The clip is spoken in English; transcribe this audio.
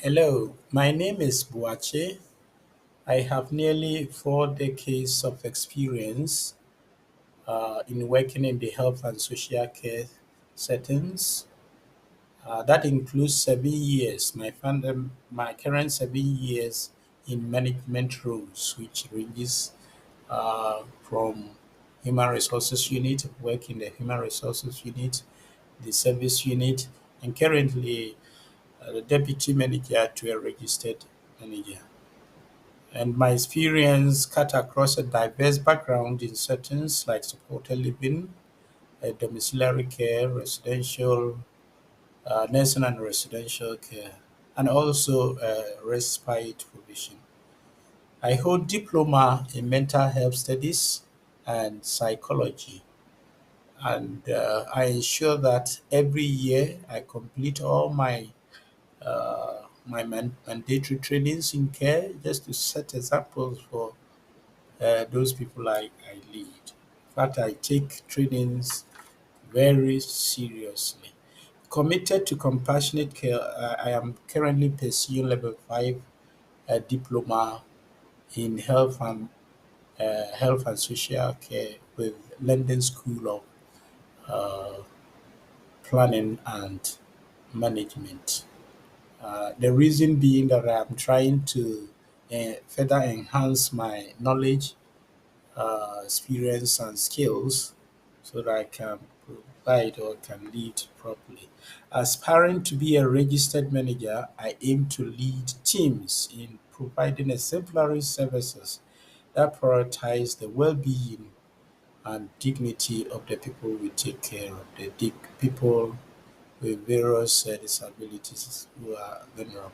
Hello, my name is Buache. I have nearly 4 decades of experience in working in the health and social care settings. That includes 7 years, my current 7 years in management roles, which ranges from human resources unit, work in the human resources unit, the service unit, and currently the deputy manager to a registered manager. And my experience cut across a diverse background in settings like supported living, domiciliary care, residential, nursing and residential care, and also respite provision. I hold diploma in mental health studies and psychology, and I ensure that every year I complete all my mandatory trainings in care just to set examples for those people I lead. In fact, I take trainings very seriously. Committed to compassionate care, I am currently pursuing level 5 diploma in health and social care with London School of uh, Planning and Management. The reason being that I'm trying to further enhance my knowledge, experience, and skills so that I can provide or can lead properly. Aspiring to be a registered manager, I aim to lead teams in providing exemplary services that prioritize the well being and dignity of the people we take care of, the people with various disabilities who are vulnerable.